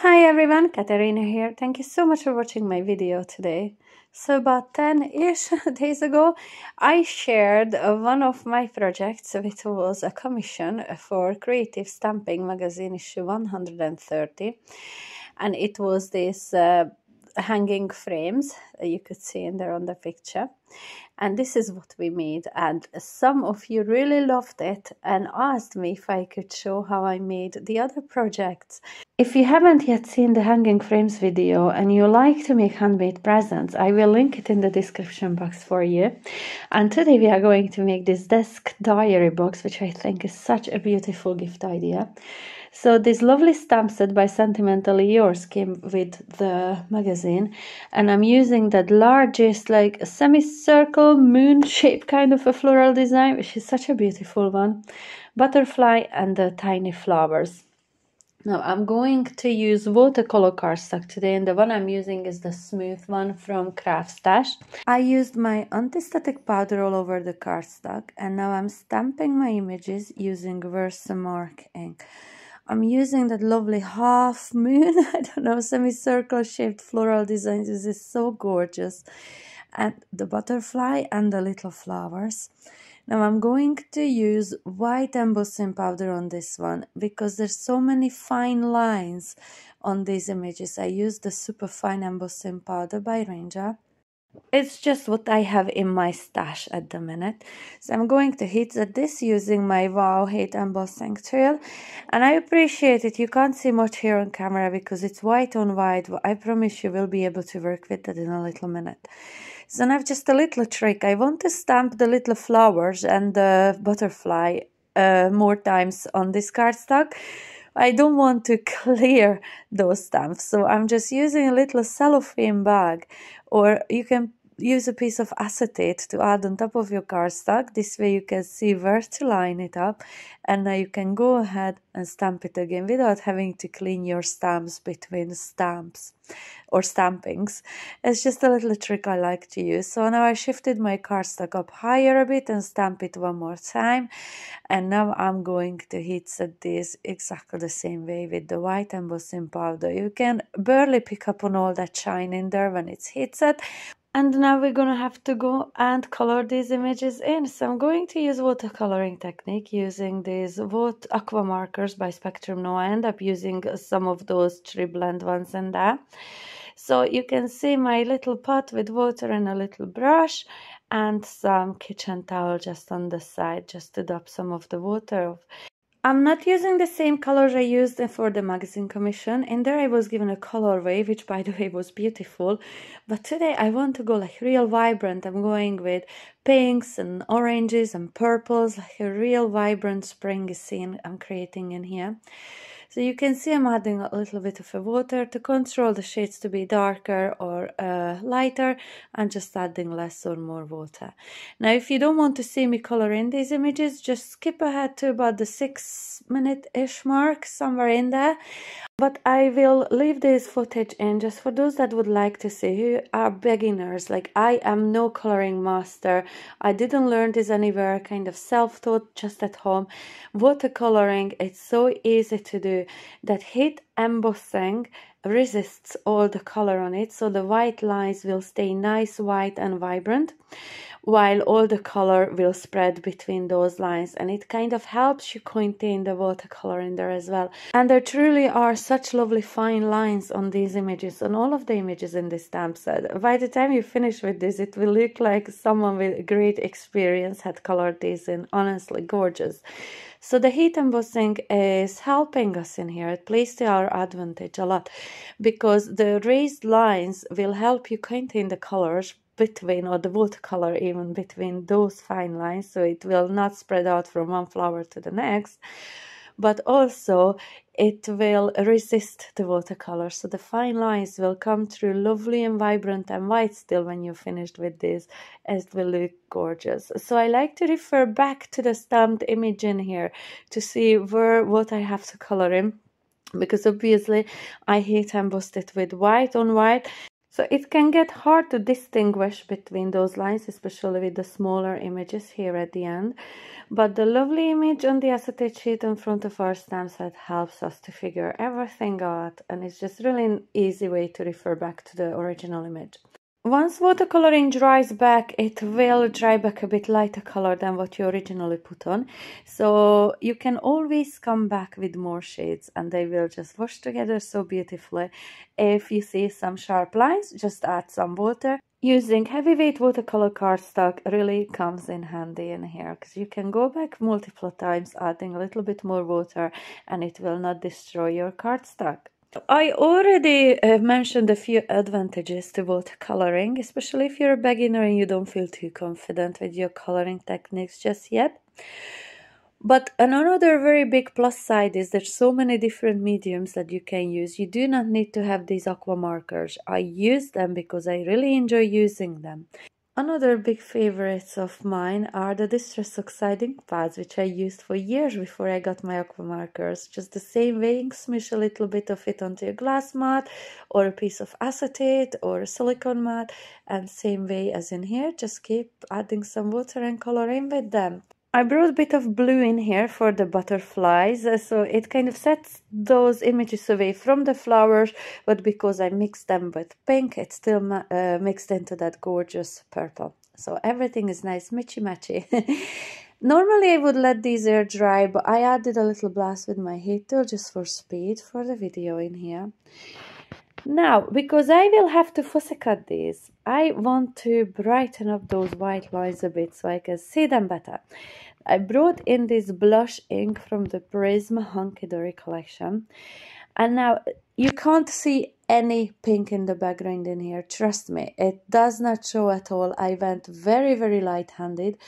Hi everyone, Katerina here. Thank you so much for watching my video today. So about 10-ish days ago, I shared one of my projects, which was a commission for Creative Stamping Magazine issue 130. And it was this hanging frames you could see in there on the picture. And this is what we made, and some of you really loved it and asked me if I could show how I made the other projects. If you haven't yet seen the hanging frames video and you like to make handmade presents, I will link it in the description box for you. And today we are going to make this desk diary box, which I think is such a beautiful gift idea. So this lovely stamp set by Sentimentally Yours came with the magazine, and I'm using that largest, like a semicircle moon shape kind of a floral design, which is such a beautiful one, butterfly and the tiny flowers. Now I'm going to use watercolor cardstock today, and the one I'm using is the smooth one from Craft Stash. I used my anti-static powder all over the cardstock, and now I'm stamping my images using Versamark ink. I'm using that lovely half moon, I don't know, semicircle shaped floral design. This is so gorgeous. And the butterfly and the little flowers. Now I'm going to use white embossing powder on this one because there's so many fine lines on these images. I used the super fine embossing powder by Ranger. It's just what I have in my stash at the minute. So I'm going to heat this using my Wow Heat embossing tool. And I appreciate it. You can't see much here on camera because it's white on white. I promise you will be able to work with it in a little minute. So now I have just a little trick. I want to stamp the little flowers and the butterfly more times on this cardstock. I don't want to clear those stamps, so I'm just using a little cellophane bag, or you can use a piece of acetate to add on top of your cardstock. This way you can see where to line it up, and now you can go ahead and stamp it again without having to clean your stamps between stamps or stampings. It's just a little trick I like to use. So now I shifted my cardstock up higher a bit and stamp it one more time. And now I'm going to heat set this exactly the same way with the white embossing powder. You can barely pick up on all that shine in there when it's heat set. And now we're gonna have to go and color these images in. So I'm going to use watercoloring technique using these aqua markers by Spectrum Noir. I end up using some of those tree blend ones in there. So you can see my little pot with water and a little brush and some kitchen towel just on the side, just to dab some of the water. I'm not using the same colors I used for the magazine commission. In there I was given a colorway, which by the way was beautiful. But today I want to go like real vibrant. I'm going with pinks and oranges and purples, like a real vibrant spring scene I'm creating in here. So you can see I'm adding a little bit of water to control the shades to be darker or lighter. I'm just adding less or more water. Now if you don't want to see me color in these images, just skip ahead to about the 6-minute-ish mark, somewhere in there. But I will leave this footage in just for those that would like to see, who are beginners. Like, I am no coloring master. I didn't learn this anywhere, kind of self-taught just at home. Watercoloring, it's so easy to do that heat embossing resists all the color on it, so the white lines will stay nice, white and vibrant, while all the color will spread between those lines, and it kind of helps you contain the watercolor in there as well. And there truly are such lovely fine lines on these images, on all of the images in this stamp set. By the time you finish with this, it will look like someone with great experience had colored these in. Honestly, gorgeous. So the heat embossing is helping us in here. It plays to our advantage a lot because the raised lines will help you contain the colors between, or the watercolor even between those fine lines, so it will not spread out from one flower to the next, but also it will resist the watercolor, so the fine lines will come through lovely and vibrant and white still when you're finished with this. It will look gorgeous. So I like to refer back to the stamped image in here to see what I have to color in, because obviously I heat embossed it with white on white. So it can get hard to distinguish between those lines, especially with the smaller images here at the end. But the lovely image on the acetate sheet in front of our stamp set helps us to figure everything out, and it's just really an easy way to refer back to the original image. Once watercoloring dries back, it will dry back a bit lighter color than what you originally put on. So you can always come back with more shades and they will just wash together so beautifully. If you see some sharp lines, just add some water. Using heavyweight watercolor cardstock really comes in handy in here, because you can go back multiple times adding a little bit more water and it will not destroy your cardstock. I already mentioned a few advantages to watercoloring, especially if you're a beginner and you don't feel too confident with your coloring techniques just yet. But another very big plus side is there's so many different mediums that you can use. You do not need to have these aqua markers. I use them because I really enjoy using them. Another big favorites of mine are the Distress Oxide ink pads, which I used for years before I got my aqua markers. Just the same way, smoosh a little bit of it onto a glass mat or a piece of acetate or a silicone mat, and same way as in here, just keep adding some water and coloring with them. I brought a bit of blue in here for the butterflies, so it kind of sets those images away from the flowers, but because I mixed them with pink, it's still mixed into that gorgeous purple. So everything is nice, matchy-matchy. Normally I would let these air dry, but I added a little blast with my heat tool just for speed for the video in here. Now, because I will have to fussy cut these, I want to brighten up those white lines a bit so I can see them better. I brought in this blush ink from the Prism Hunky Dory collection. And now, you can't see any pink in the background in here, trust me. It does not show at all. I went very, very light-handed.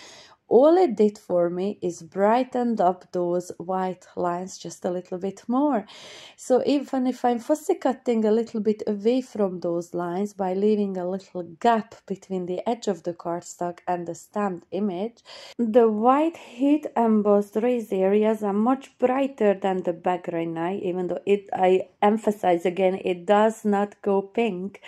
All it did for me is brightened up those white lines just a little bit more. So even if I'm fussy cutting a little bit away from those lines by leaving a little gap between the edge of the cardstock and the stamped image, the white heat embossed raised areas are much brighter than the background now, even though I emphasize again, it does not go pink.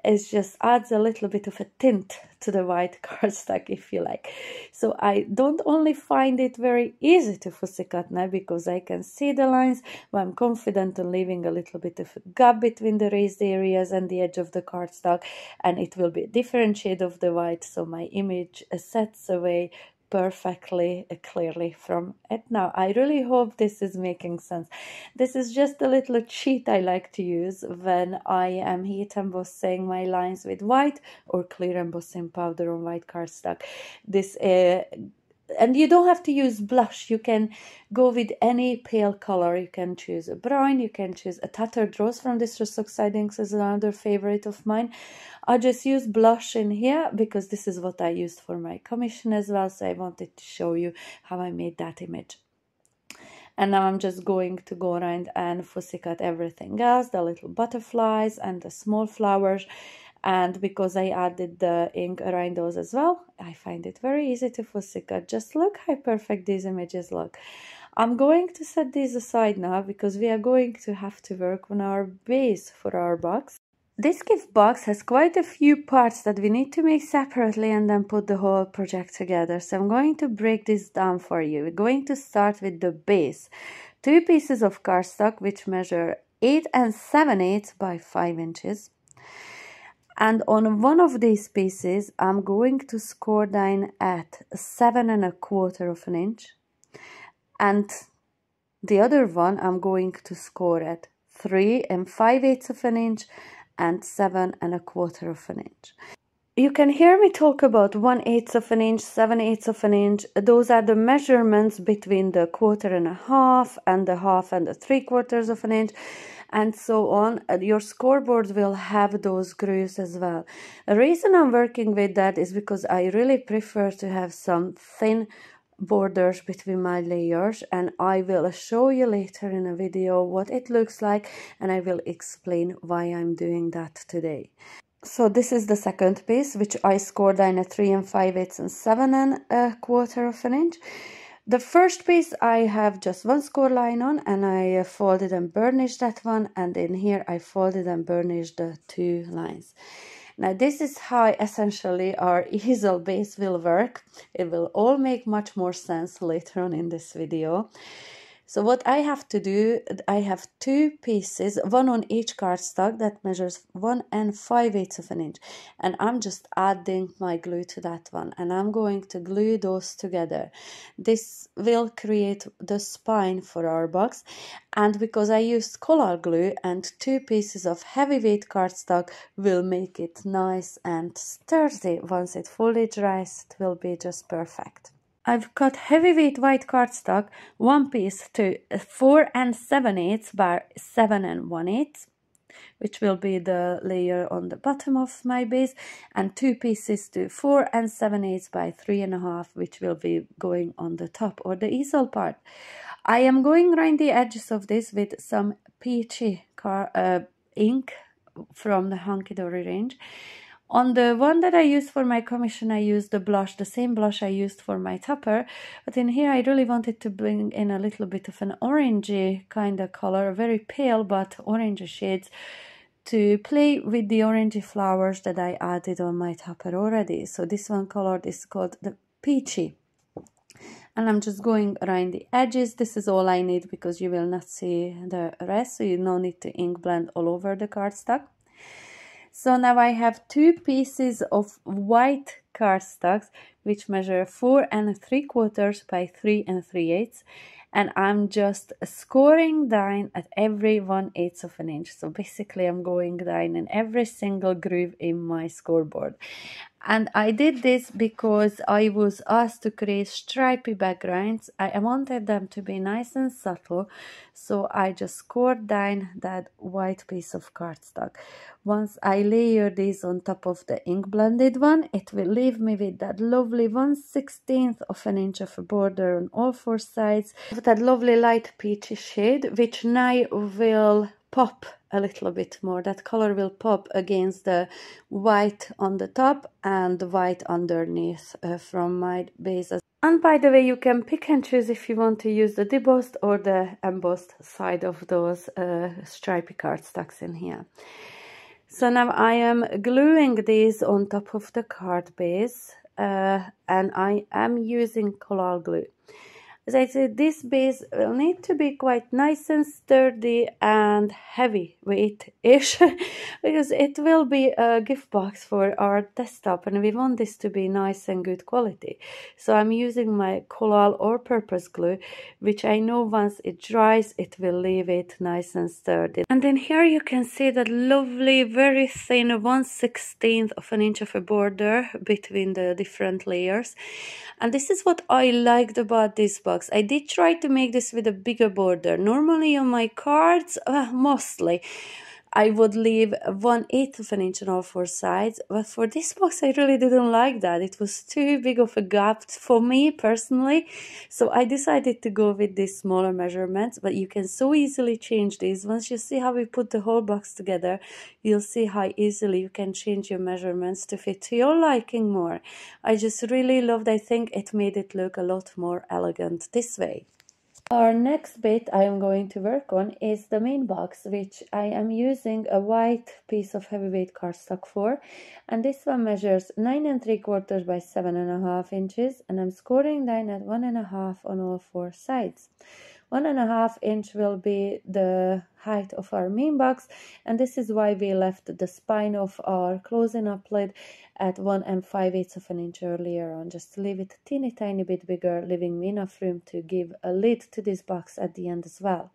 It just adds a little bit of a tint to the white cardstock, if you like. So I don't only find it very easy to fussy cut now because I can see the lines, but I'm confident in leaving a little bit of a gap between the raised areas and the edge of the cardstock, and it will be a different shade of the white, so my image sets away perfectly clearly from it. Now, I really hope this is making sense. This is just a little cheat I like to use when I am heat embossing my lines with white or clear embossing powder on white cardstock. This and you don't have to use blush. You can go with any pale color. You can choose a brown, you can choose a tattered rose from Distress Oxide inks is another favorite of mine. I just use blush in here because this is what I used for my commission as well, so I wanted to show you how I made that image. And now I'm just going to go around and fussy cut everything else, the little butterflies and the small flowers. And because I added the ink around those as well, I find it very easy to fussy cut. Just look how perfect these images look. I'm going to set these aside now because we are going to have to work on our base for our box. This gift box has quite a few parts that we need to make separately and then put the whole project together. So I'm going to break this down for you. We're going to start with the base. 2 pieces of cardstock which measure 8 7/8 by 5 inches. And on one of these pieces, I'm going to score down at 7 1/4 of an inch. And the other one, I'm going to score at 3 5/8 of an inch and 7 1/4 of an inch. You can hear me talk about 1/8 of an inch, 7/8 of an inch. Those are the measurements between the 1/4 1/2 and the 1/2 and the 3/4 of an inch, and so on. Your scoreboard will have those grooves as well. The reason I'm working with that is because I really prefer to have some thin borders between my layers, and I will show you later in a video what it looks like, and I will explain why I'm doing that today. So this is the second piece, which I scored down at 3 5/8 and 7 1/4 of an inch. The first piece I have just one score line on, and I folded and burnished that one, and in here I folded and burnished the 2 lines. Now this is how essentially our easel base will work. It will all make much more sense later on in this video. So what I have to do, I have 2 pieces, one on each cardstock that measures 1 5/8 of an inch. And I'm just adding my glue to that one. And I'm going to glue those together. This will create the spine for our box. And because I used collal glue and 2 pieces of heavyweight cardstock will make it nice and sturdy. Once it fully dries, it will be just perfect. I've cut heavyweight white cardstock, 1 piece to 4 7/8 by 7 1/8, which will be the layer on the bottom of my base, and 2 pieces to 4 7/8 by 3 1/2, which will be going on the top or the easel part. I am going around the edges of this with some peachy ink from the Hunky Dory range. On the one that I used for my commission, I used the blush, the same blush I used for my topper. But in here, I really wanted to bring in a little bit of an orangey kind of color, very pale but orangey shades, to play with the orangey flowers that I added on my topper already. So this one color is called the Peachy. And I'm just going around the edges. This is all I need because you will not see the rest, so you no need to ink blend all over the cardstock. So now I have 2 pieces of white cardstocks which measure 4 3/4 by 3 3/8, and I'm just scoring down at every 1/8 of an inch. So basically I'm going down in every single groove in my scoreboard. And I did this because I was asked to create stripy backgrounds. I wanted them to be nice and subtle, so I just scored down that white piece of cardstock. Once I layer these on top of the ink blended one, it will leave me with that lovely 1/16 of an inch of a border on all 4 sides of that lovely light peachy shade, which now will pop a little bit more. That color will pop against the white on the top and the white underneath from my base. And by the way, you can pick and choose if you want to use the debossed or the embossed side of those stripy cardstocks in here. So now I am gluing these on top of the card base, and I am using collal glue. As I said, this base will need to be quite nice and sturdy and heavyweight-ish because it will be a gift box for our desktop, and we want this to be nice and good quality. So I'm using my collal or purpose glue, which I know once it dries, it will leave it nice and sturdy. And then here you can see that lovely, very thin 1/16 of an inch of a border between the different layers. And this is what I liked about this box. I did try to make this with a bigger border. Normally on my cards, mostly, I would leave 1/8 of an inch on all 4 sides. But for this box, I really didn't like that. It was too big of a gap for me personally. So I decided to go with these smaller measurements. But you can so easily change these. Once you see how we put the whole box together, you'll see how easily you can change your measurements to fit to your liking more. I just really loved, I think it made it look a lot more elegant this way. Our next bit I am going to work on is the main box, which I am using a white piece of heavyweight cardstock for, and this one measures 9 3/4 by 7 1/2 inches, and I'm scoring down at 1 1/2 on all 4 sides. 1 1/2 inch will be the height of our main box, and this is why we left the spine of our closing up lid at 1 5/8 of an inch earlier on, just to leave it a teeny tiny bit bigger, leaving me enough room to give a lid to this box at the end as well.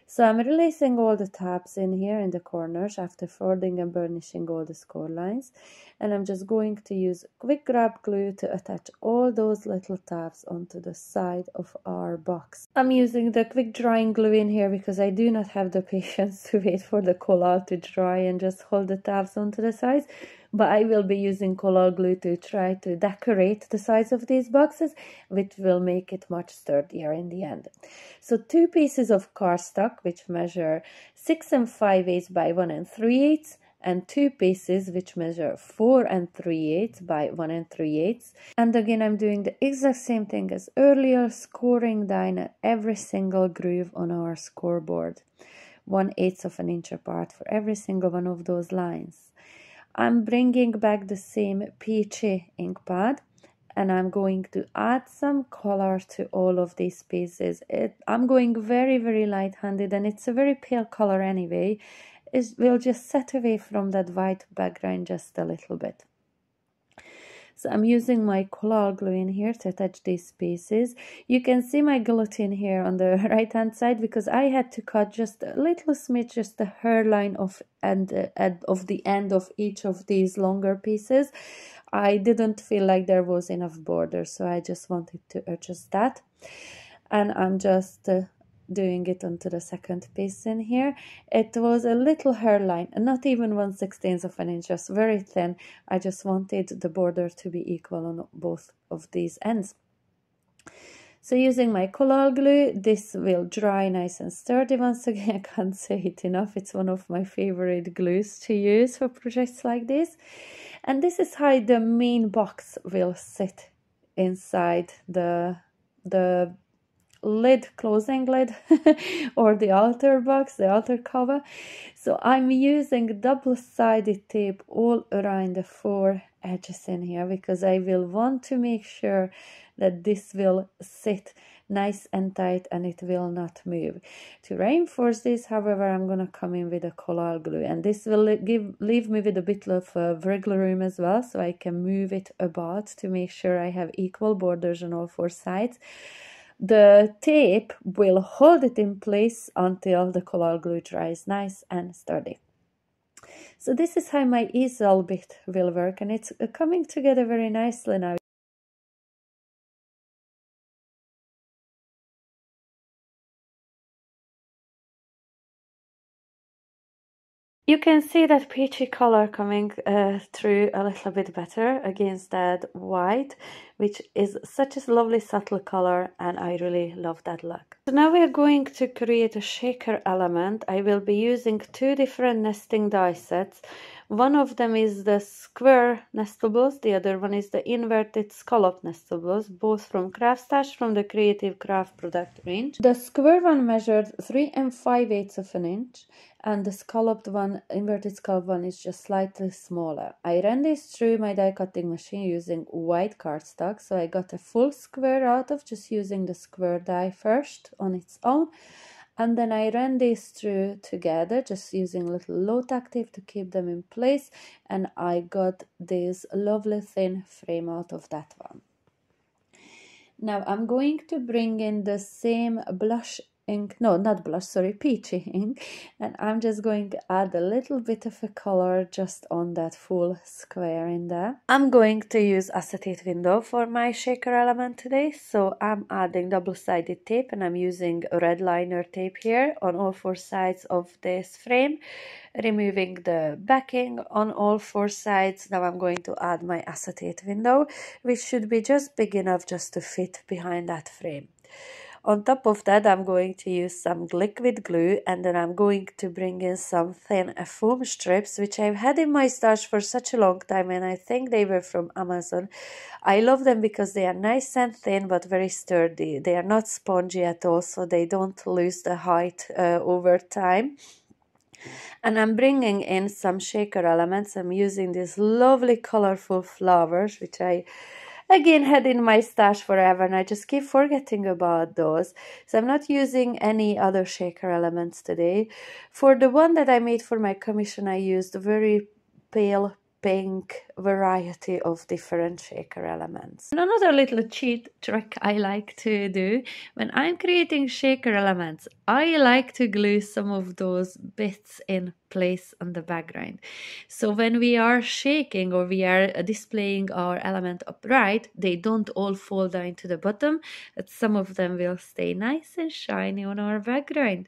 So I'm releasing all the tabs in here in the corners after folding and burnishing all the score lines, and I'm just going to use quick grab glue to attach all those little tabs onto the side of our box. I'm using the quick drying glue in here because I do not have the patience to wait for the collal to dry and just hold the tabs onto the sides. But I will be using collal glue to try to decorate the sides of these boxes, which will make it much sturdier in the end. So 2 pieces of cardstock, which measure 6 5/8 by 1 3/8, and 2 pieces which measure 4 and 3/8 by 1 and 3/8. And again, I'm doing the exact same thing as earlier, scoring down every single groove on our scoreboard, 1/8 of an inch apart for every single one of those lines. I'm bringing back the same peachy ink pad, and I'm going to add some color to all of these pieces. I'm going very, very light-handed, and it's a very pale color anyway. It will just set away from that white background just a little bit. So I'm using my collal glue in here to attach these pieces. You can see my guillotine here on the right hand side because I had to cut just a little smidge, just the hairline of the end of each of these longer pieces. I didn't feel like there was enough border, so I just wanted to adjust that. And I'm just doing it onto the second piece in here. It was a little hairline, not even 1/16 of an inch, just very thin. I just wanted the border to be equal on both of these ends. So using my collal glue, this will dry nice and sturdy. Once again, I can't say it enough. It's one of my favorite glues to use for projects like this. And this is how the main box will sit inside the lid, closing lid, or the outer box, the outer cover. So I'm using double-sided tape all around the 4 edges in here because I will want to make sure that this will sit nice and tight and it will not move. To reinforce this, however, I'm gonna come in with a collal glue, and this will leave me with a bit of wiggle room as well, so I can move it about to make sure I have equal borders on all 4 sides. The tape will hold it in place until the collal glue dries nice and sturdy. So this is how my easel bit will work, and it's coming together very nicely now. You can see that peachy color coming through a little bit better against that white, which is such a lovely subtle color, and I really love that look. So now we are going to create a shaker element. I will be using 2 different nesting die sets. One of them is the square nestables, the other one is the inverted scallop nestables, both from Craft Stash from the Creative Craft product range. The square one measured 3 5/8 of an inch, and the scalloped one, inverted scallop one, is just slightly smaller. I ran this through my die cutting machine using white cardstock, so I got a full square out of just using the square die first on its own. And then I ran these through together, just using a little low tack tape to keep them in place. And I got this lovely thin frame out of that one. Now I'm going to bring in the same blush ink, no, not blush, sorry, peachy ink, and I'm just going to add a little bit of a color just on that full square in there. I'm going to use acetate window for my shaker element today, so I'm adding double-sided tape, and I'm using red liner tape here on all 4 sides of this frame, removing the backing on all 4 sides. Now I'm going to add my acetate window, which should be just big enough just to fit behind that frame. On top of that, I'm going to use some liquid glue, and then I'm going to bring in some thin foam strips, which I've had in my stash for such a long time, and I think they were from Amazon. I love them because they are nice and thin, but very sturdy. They are not spongy at all, so they don't lose the height over time. And I'm bringing in some shaker elements. I'm using these lovely colorful flowers, which I again had in my stash forever, and I just keep forgetting about those. So I'm not using any other shaker elements today. For the one that I made for my commission, I used a very pale pink variety of different shaker elements. And another little cheat trick I like to do when I'm creating shaker elements, I like to glue some of those bits in place on the background. So when we are shaking or we are displaying our element upright, they don't all fall down to the bottom, but some of them will stay nice and shiny on our background.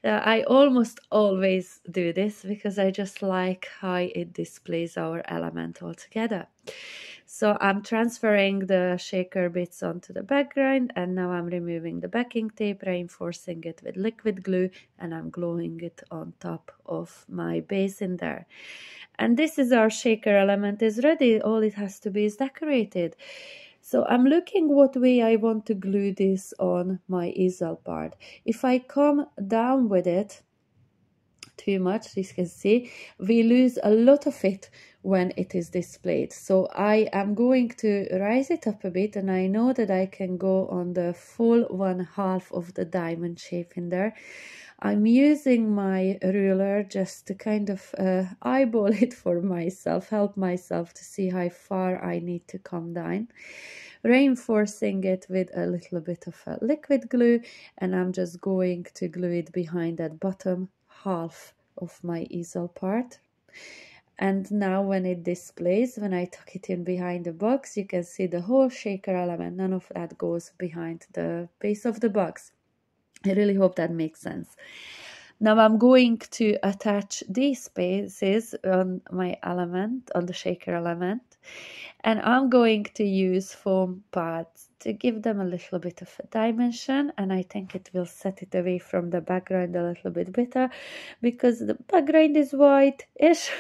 I almost always do this because I just like how it displays our element all together. So I'm transferring the shaker bits onto the background, and now I'm removing the backing tape, reinforcing it with liquid glue, and I'm gluing it on top of my base in there. And this is our shaker element is ready. All it has to be is decorated. So I'm looking what way I want to glue this on my easel part. If I come down with it too much, as you can see, we lose a lot of it when it is displayed. So I am going to rise it up a bit, and I know that I can go on the full 1/2 of the diamond shape in there. I'm using my ruler just to kind of eyeball it for myself, help myself to see how far I need to come down, reinforcing it with a little bit of liquid glue, and I'm just going to glue it behind that bottom half of my easel part. And now when it displays, when I tuck it in behind the box, you can see the whole shaker element, none of that goes behind the base of the box. I really hope that makes sense. Now I'm going to attach these pieces on my element, on the shaker element, and I'm going to use foam pads to give them a little bit of a dimension, and I think it will set it away from the background a little bit better, because the background is white-ish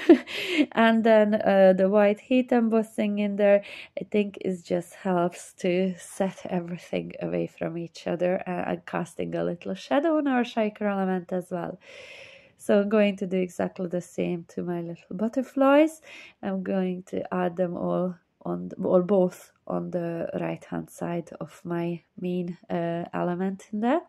and then the white heat embossing in there, I think it just helps to set everything away from each other and casting a little shadow on our shaker element as well. So I'm going to do exactly the same to my little butterflies. I'm going to add them all on, or both on the right hand side of my main element in there.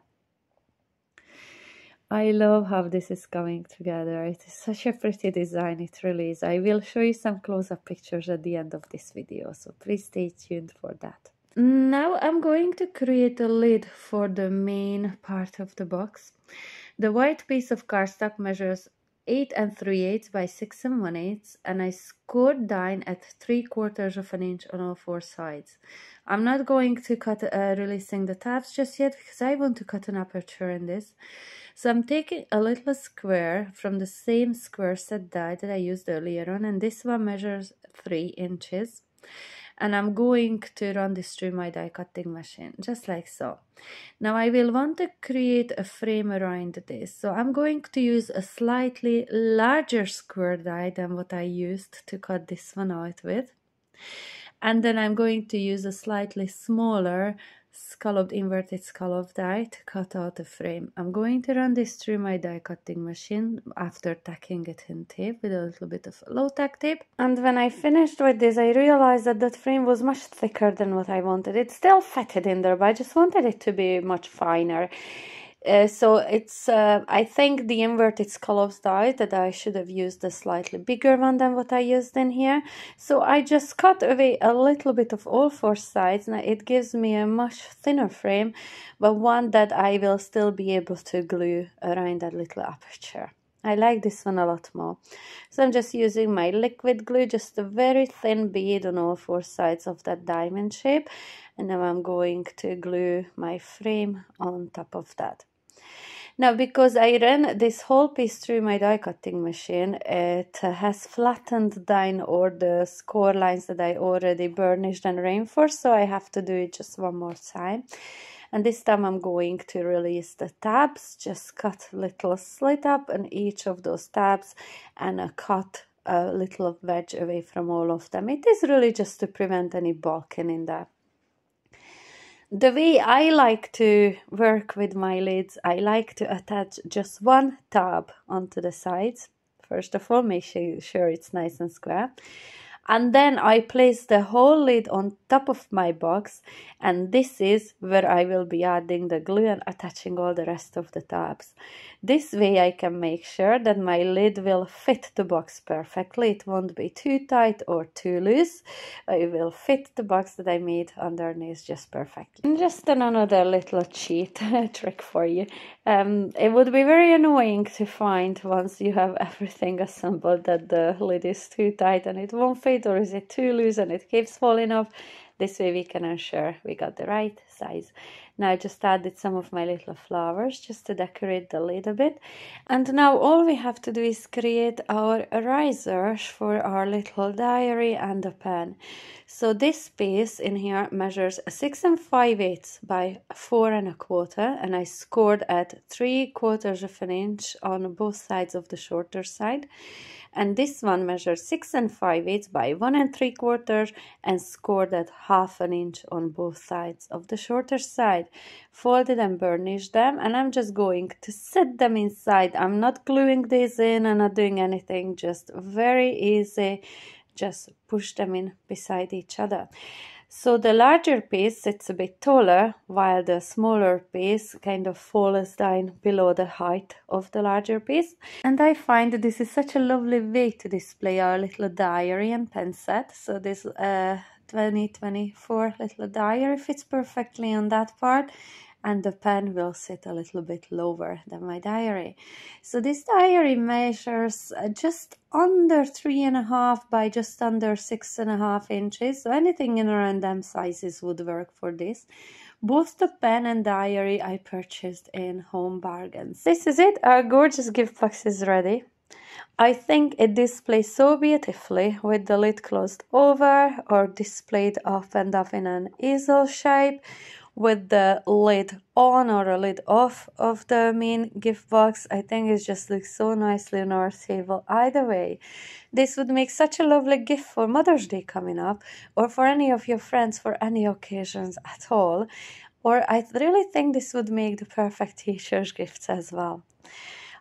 I love how this is coming together. It is such a pretty design, it really is. I will show you some close-up pictures at the end of this video, so please stay tuned for that. Now I'm going to create a lid for the main part of the box. The white piece of cardstock measures 8 3/8 by 6 1/8, and I scored down at 3/4 of an inch on all 4 sides. I'm not going to cut releasing the tabs just yet, because I want to cut an aperture in this. So I'm taking a little square from the same square set die that I used earlier on, and this one measures 3 inches. And I'm going to run this through my die cutting machine, just like so. Now I will want to create a frame around this, so I'm going to use a slightly larger square die than what I used to cut this one out with. And then I'm going to use a slightly smaller inverted scallop die to cut out the frame. I'm going to run this through my die cutting machine after tacking it in tape with a little bit of low tack tape. And when I finished with this, I realized that that frame was much thicker than what I wanted. It still fitted in there, but I just wanted it to be much finer. So it's, I think the inverted scallops die that I should have used a slightly bigger one than what I used in here. So I just cut away a little bit of all 4 sides. Now it gives me a much thinner frame, but one that I will still be able to glue around that little aperture. I like this one a lot more. So I'm just using my liquid glue, just a very thin bead on all 4 sides of that diamond shape. And now I'm going to glue my frame on top of that. Now, because I ran this whole piece through my die cutting machine, it has flattened down all the score lines that I already burnished and reinforced, so I have to do it just one more time. And this time I'm going to release the tabs, just cut a little slit up in each of those tabs and cut a little wedge away from all of them. It is really just to prevent any bulking in there. The way I like to work with my lids, I like to attach just one tab onto the sides. First of all, make sure it's nice and square. And then I place the whole lid on top of my box, and this is where I will be adding the glue and attaching all the rest of the tabs. This way I can make sure that my lid will fit the box perfectly. It won't be too tight or too loose. It will fit the box that I made underneath just perfectly. And just another little cheat trick for you. It would be very annoying to find once you have everything assembled that the lid is too tight and it won't fit, or is it too loose and it keeps falling off. This way we can ensure we got the right size. Now I just added some of my little flowers just to decorate the lid a bit. And now all we have to do is create our risers for our little diary and a pen. So this piece in here measures 6 5/8 by 4 1/4, and I scored at 3/4 of an inch on both sides of the shorter side. And this one measures 6 5/8 by 1 3/4 and scored at 1/2 inch on both sides of the shorter side. Folded and burnished them, and I'm just going to set them inside. I'm not gluing these in and not doing anything, just very easy. Just push them in beside each other. So the larger piece sits a bit taller, while the smaller piece kind of falls down below the height of the larger piece. And I find that this is such a lovely way to display our little diary and pen set. So this 2024 little diary fits perfectly on that part, and the pen will sit a little bit lower than my diary. So this diary measures just under 3.5 by just under 6.5 inches. So anything in around them sizes would work for this. Both the pen and diary I purchased in Home Bargains. This is it. Our gorgeous gift box is ready. I think it displays so beautifully with the lid closed over or displayed up and up in an easel shape, with the lid on or a lid off of the main gift box. I think it just looks so nicely on our table. Either way, this would make such a lovely gift for Mother's Day coming up, or for any of your friends for any occasions at all. Or I really think this would make the perfect teacher's gifts as well.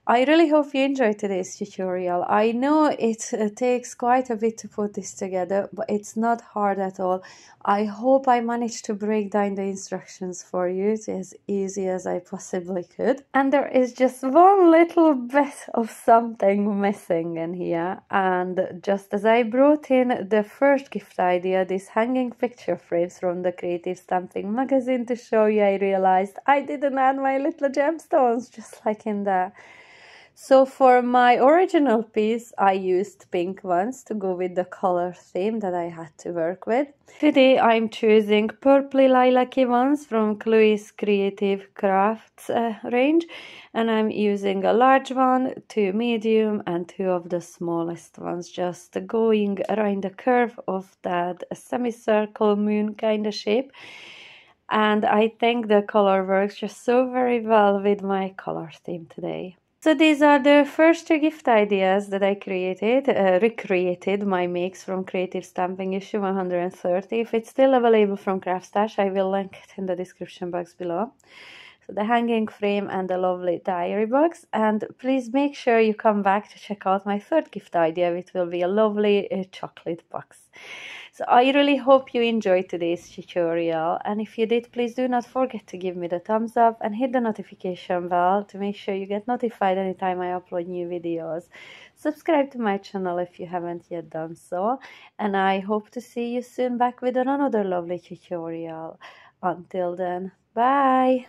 I really hope you enjoyed today's tutorial. I know it takes quite a bit to put this together, but it's not hard at all. I hope I managed to break down the instructions for you. It's as easy as I possibly could. And there is just one little bit of something missing in here. And just as I brought in the first gift idea, these hanging picture frames from the Creative Stamping magazine to show you, I realized I didn't add my little gemstones, just like in there. So for my original piece, I used pink ones to go with the color theme that I had to work with. Today I'm choosing purpley lilac-y ones from Chloe's Creative Crafts range, and I'm using a large one, 2 medium and 2 of the smallest ones, just going around the curve of that semicircle moon kind of shape. And I think the color works just so very well with my color theme today. So these are the first 2 gift ideas that I created, recreated my makes from Creative Stamping issue 130. If it's still available from Craftstash, I will link it in the description box below. So the hanging frame and the lovely diary box. And please make sure you come back to check out my 3rd gift idea, which will be a lovely chocolate box. So I really hope you enjoyed today's tutorial, and if you did, please do not forget to give me the thumbs up and hit the notification bell to make sure you get notified anytime I upload new videos. Subscribe to my channel if you haven't yet done so, and I hope to see you soon back with another lovely tutorial. Until then, bye!